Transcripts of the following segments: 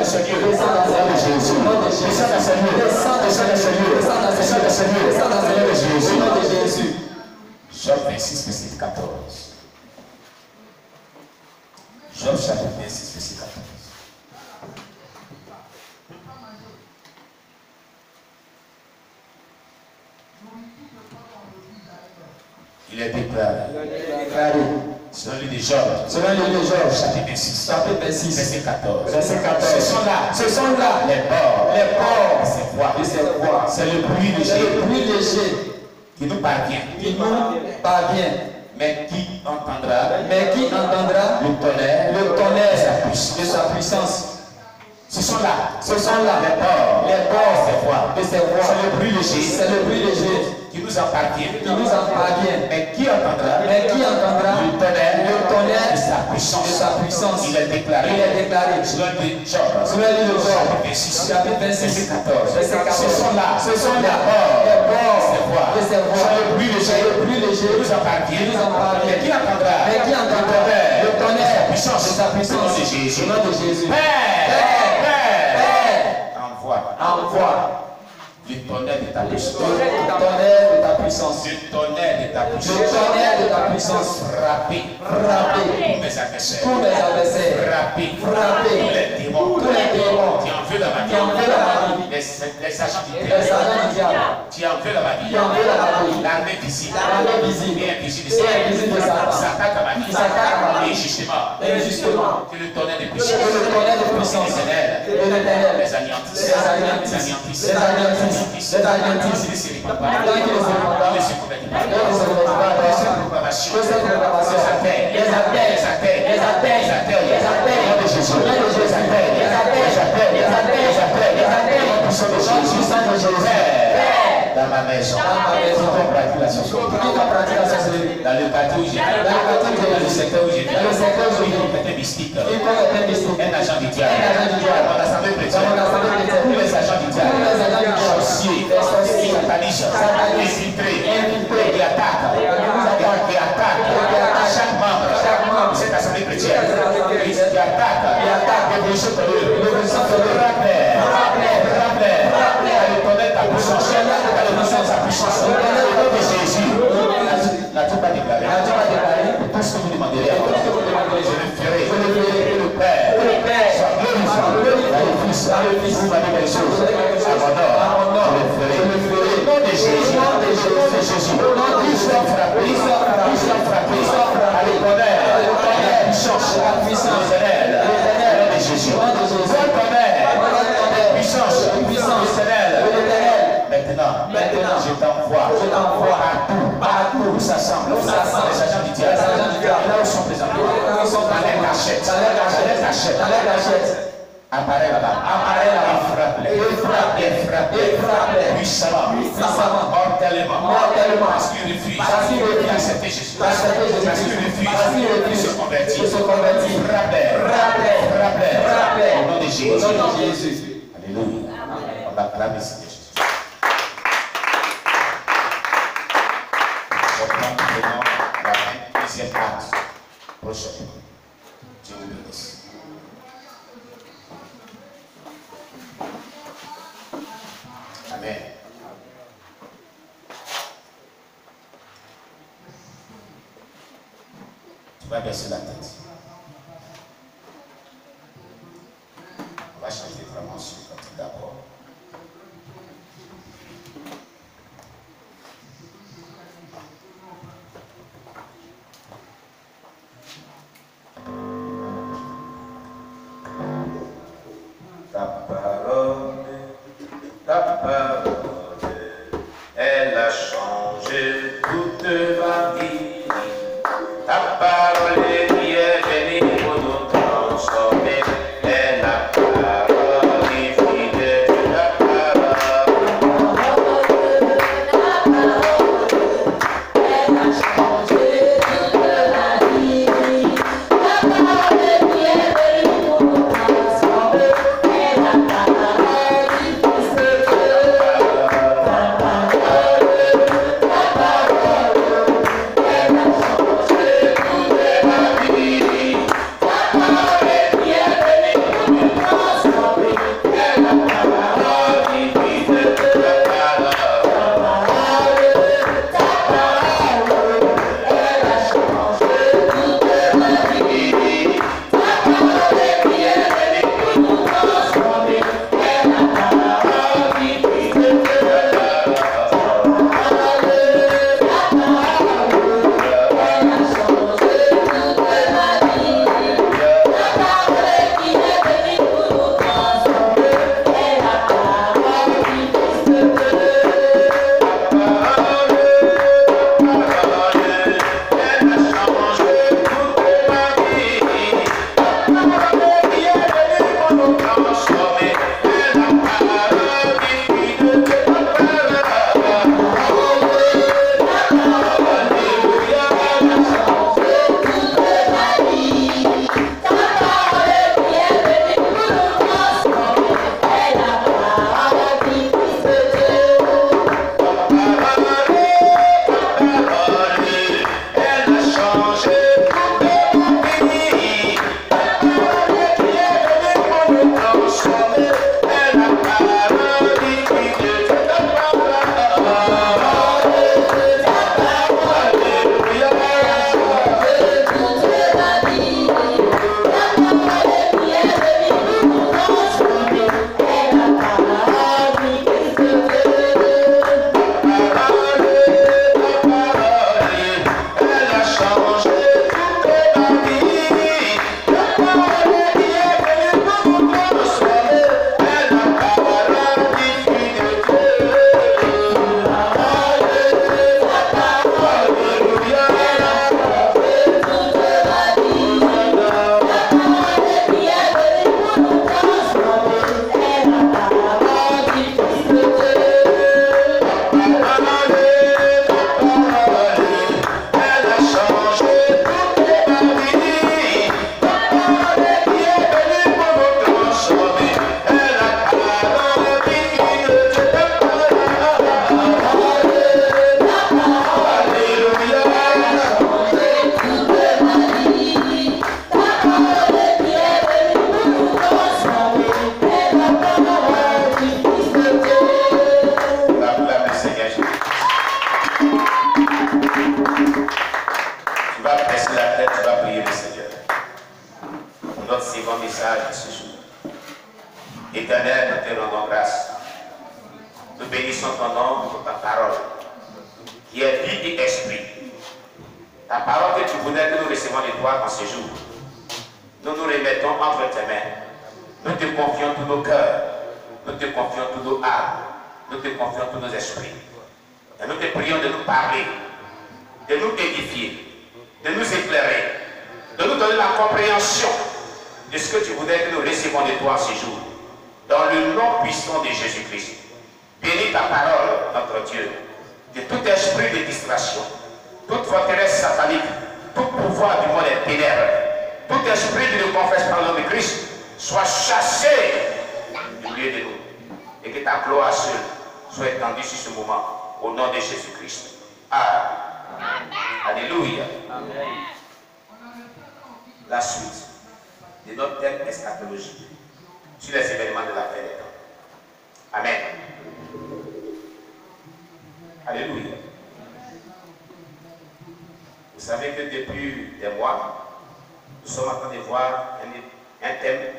ce lieu. Descends dans ce lieu. Jésus. Descends dans ce lieu. Descends dans ce lieu. Descends dans ce lieu. Descends dans ce lieu. Jésus. Au nom de Jésus. Job 26, verset 14. Job chapitre 26, verset 14. Il est déclaré. Selon le livre de Job. Chapitre 26. Verset 14. Ce sont là les bords de ses voix. C'est le bruit léger. Qui nous parvient. Mais qui entendra le tonnerre de sa puissance. Ce sont là les bords de ses voix. C'est le bruit léger. Qui nous appartient. Mais qui entendra le tonnerre de sa puissance. Il est déclaré. Selon le livre de Job. Chapitre 26, verset 14. Ce sont là les bords de ses voix. C'est le bruit léger. Qui nous appartient. Mais qui entendra le tonnerre de sa puissance. Au nom de Jésus. Envoie. Le tonnerre de ta puissance. Le tonnerre de ta puissance. Frapper. Tous mes adversaires. Frapper. Tous les démons. Qui en veulent la vie. Les agents du diable. Qui en veulent la vie. L'armée visible. Et invisible de Satan. S'attaque à ma vie. Et justement. Que le tonnerre de puissance. Les anéantissent. Les adventistes, les dans ma maison, dans le quartier où j'ai dans le secteur où j'ai un mystique, un agent du diable, mon assemblée chrétienne, tous les agents du diable, sorciers, satanistes, infiltrés, qui attaquent chaque membre de cette assemblée chrétienne, qui attaquent les bouchons de sa puissance. Au nom de Jésus, n'as-tu pas déclaré? Tout ce que vous demanderez, je le ferai. Le Père soit glorifié dans le Fils. Vous m'avez des choses à mon nom. Je le ferai. Au nom de Jésus, il soit frappé à l'éternel. La puissance éternelle. Au nom de Jésus. La puissance éternelle. Maintenant, je t'envoie partout où ça semble. Les agents du diable, là où sont présentés, dans les cachettes. Apparaît là-bas. Frappe-les. Puissamment. Mortellement. Parce qu'ils refusent d'accepter Jésus. Parce qu'ils refusent de se convertir. Frappe-les. Au nom de Jésus. Alléluia. On acclame ici Jésus. La 22e acte prochaine. Dieu vous bénisse. Amen. Tu vas baisser la tête. On va chanter vraiment sur le côté d'abord. Ta parole, elle a changé toute ma vie. Ta parole est venue pour nous transformer. Et la parole est fidèle de la parole. Elle a changé toute ma vie. Ta parole est venue pour nous transformer. Et la parole Éternel, nous te rendons grâce. Nous bénissons ton nom pour ta parole, qui est vie et esprit. Ta parole que tu voudrais que nous recevions de toi en ce jour. Nous nous remettons entre tes mains. Nous te confions tous nos cœurs. Nous te confions tous nos âmes. Nous te confions tous nos esprits. Et nous te prions de nous parler, de nous édifier, de nous éclairer, de nous donner la compréhension de ce que tu voudrais que nous recevions de toi en ce jour. Dans le nom puissant de Jésus-Christ. Bénis ta parole, notre Dieu, de tout esprit de distraction, toute forteresse satanique, tout pouvoir du monde des ténèbres, tout esprit qui ne confesse pas le nom de Christ, soit chassé du milieu de nous. Et que ta gloire seule soit étendue sur ce moment, au nom de Jésus-Christ. Amen. Alléluia. Amen. La suite de notre thème eschatologique sur les événements de la fin des temps. Amen. Alléluia. Vous savez que depuis des mois, nous sommes en train de voir un thème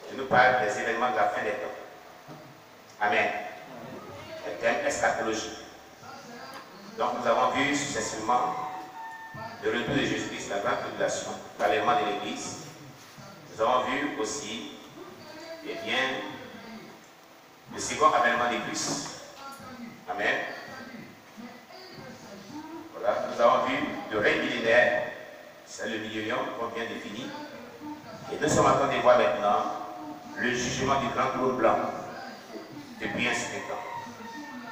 qui nous parle des événements de la fin des temps. Amen. Un thème eschatologique. Donc nous avons vu successivement le retour de Jésus-Christ, la grande tribulation, l'avènement de l'Église. Nous avons vu aussi, eh bien, le second avènement de Christ. Amen. Voilà, nous avons vu le règne millénaire, c'est le millénium qu'on vient de finir. Et nous sommes en train de voir maintenant le jugement du grand trône blanc depuis un certain temps.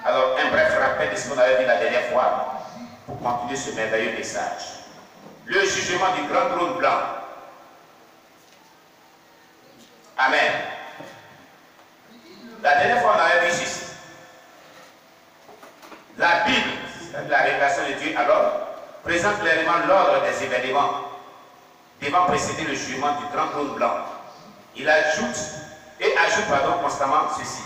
Alors, un bref rappel de ce qu'on avait vu la dernière fois pour continuer ce merveilleux message. Le jugement du grand trône blanc. Amen. La dernière fois, on avait vu ceci. La Bible, la révélation de Dieu, alors, présente clairement l'ordre des événements devant précéder le jugement du grand trône blanc. Il ajoute constamment ceci,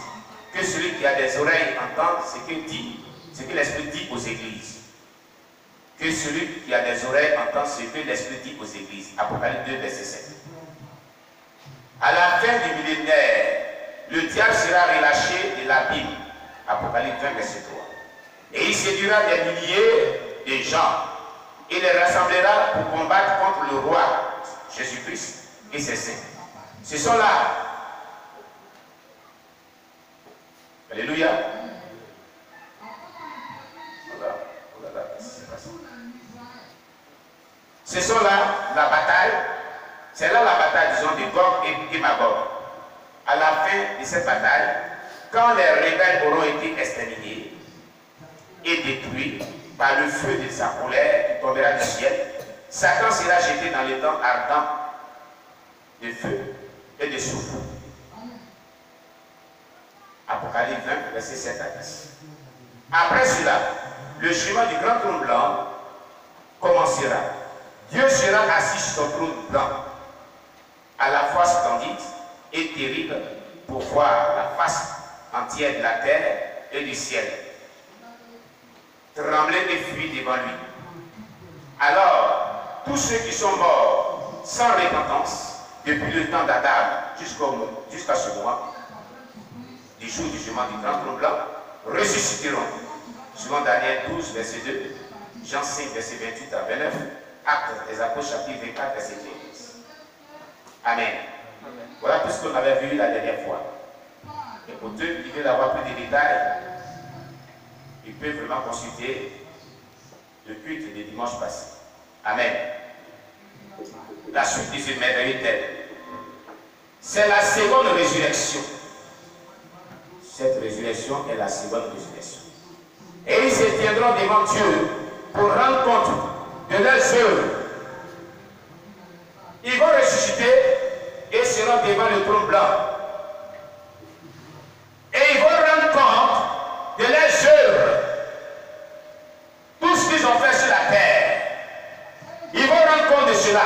que celui qui a des oreilles entende ce que l'Esprit dit aux églises. Que celui qui a des oreilles entend ce que l'Esprit dit aux églises. Apocalypse 2, verset 7. À la fin du millénaire, le diable sera relâché de l'abîme. Apocalypse 20, verset 3. Et il séduira des milliers de gens. Il les rassemblera pour combattre contre le roi Jésus-Christ et ses saints. Ce sont là. Alléluia. Voilà, qu'est-ce qui s'est passé? Ce sont là la bataille. C'est là la bataille, disons, de Gog et Magog. À la fin de cette bataille, quand les rebelles auront été exterminés et détruits par le feu de sa colère qui tombera du ciel, Satan sera jeté dans les temps ardents de feu et de soufre. Apocalypse 20, verset 7 à 10. Après cela, le chemin du grand trône blanc commencera. Dieu sera assis sur son trône blanc, à la fois splendide et terrible, pour voir la face entière de la terre et du ciel trembler et fuir devant lui. Alors, tous ceux qui sont morts sans repentance depuis le temps d'Adam jusqu'à ce moment, du jour du jugement du grand trône blanc, ressusciteront. Selon Daniel 12, verset 2, Jean 5, verset 28 à 29, Actes des Apôtres, chapitre 24, verset 15. Amen. Voilà tout ce qu'on avait vu la dernière fois. Et pour ceux qui veulent avoir plus de détails, ils peuvent vraiment consulter le culte des dimanches passés. Amen. La suite de ce merveilleux thème, c'est la seconde résurrection. Cette résurrection est la seconde résurrection. Et ils se tiendront devant Dieu pour rendre compte de leurs œuvres. Ils vont ressusciter et seront devant le trône blanc. Et ils vont rendre compte de leurs œuvres. Tout ce qu'ils ont fait sur la terre. Ils vont rendre compte de cela.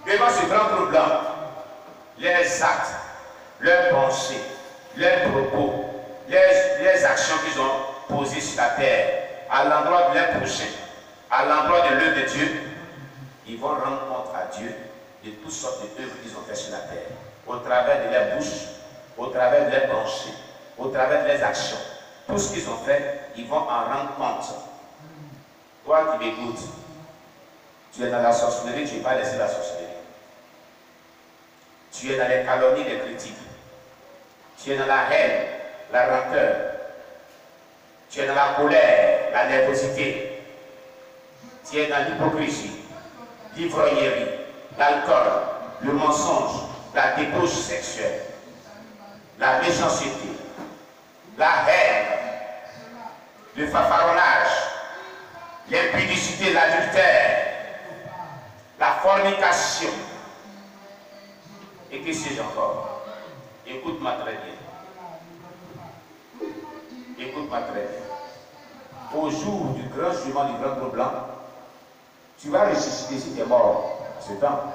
Devant ce grand trône blanc. Leurs actes, leurs pensées, leurs propos, les actions qu'ils ont posées sur la terre, à l'endroit de leur prochain, à l'endroit de l'œuvre de Dieu, ils vont rendre compte à Dieu de toutes sortes d'œuvres qu'ils ont fait sur la terre, au travers de leurs bouches, au travers de leurs pensées, au travers de leurs actions. Tout ce qu'ils ont fait, ils vont en rendre compte. Toi qui m'écoutes, tu es dans la sorcellerie, tu n'es pas laissé la sorcellerie. Tu es dans les calomnies, les critiques. Tu es dans la haine, la rancœur. Tu es dans la colère, la nervosité. Tu es dans l'hypocrisie, l'ivrognerie, l'alcool, le mensonge, la débauche sexuelle, la méchanceté, la haine, le fanfaronnage, l'impudicité, l'adultère, la fornication. Et que sais-je encore? Écoute-moi très bien. Écoute-moi très bien. Au jour du grand jugement du grand gros blanc, tu vas ressusciter si tu es mort à ce temps.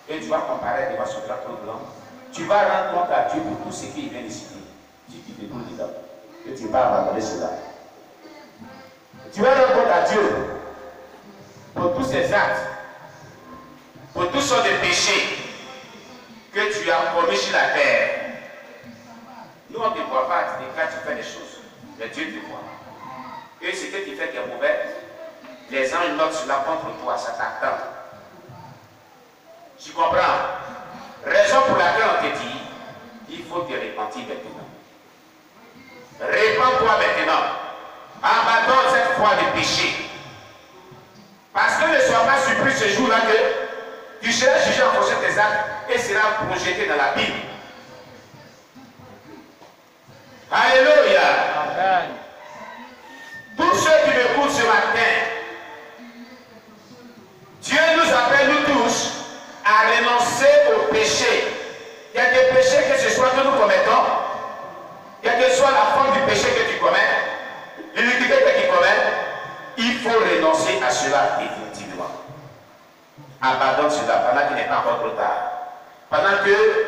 Et tu vas comparaître devant ce grand gros blanc. Tu vas rendre compte à Dieu pour tout ce qu'il vient de citer. Si tu te trouves dedans. Et tu vas abandonner cela. Tu vas rendre compte à Dieu pour tous ces actes, pour toutes sortes de péchés que tu as commis sur la terre. Nous, on ne te voit pas quand tu fais des choses, mais Dieu te voit. Et ce que tu fais qui est mauvais, les anges notent cela contre toi, ça t'attend. Tu comprends? Raison pour laquelle on te dit, il faut te repentir maintenant. Répands-toi maintenant. Abandonne cette foi de péché. Parce que ne sois pas surpris ce jour-là que tu seras jugé en fonction de tes actes et seras projeté dans la Bible. Alléluia. Amen. Tous ceux qui m'écoutent ce matin, Dieu nous appelle, nous tous, à renoncer au péché. Il y a des péchés que ce soit que nous commettons, quelle que soit la forme du péché que tu commets, l'iniquité que tu commets, il faut renoncer à cela définitivement. Abandonne cela pendant qu'il n'est pas encore trop tard. Pendant que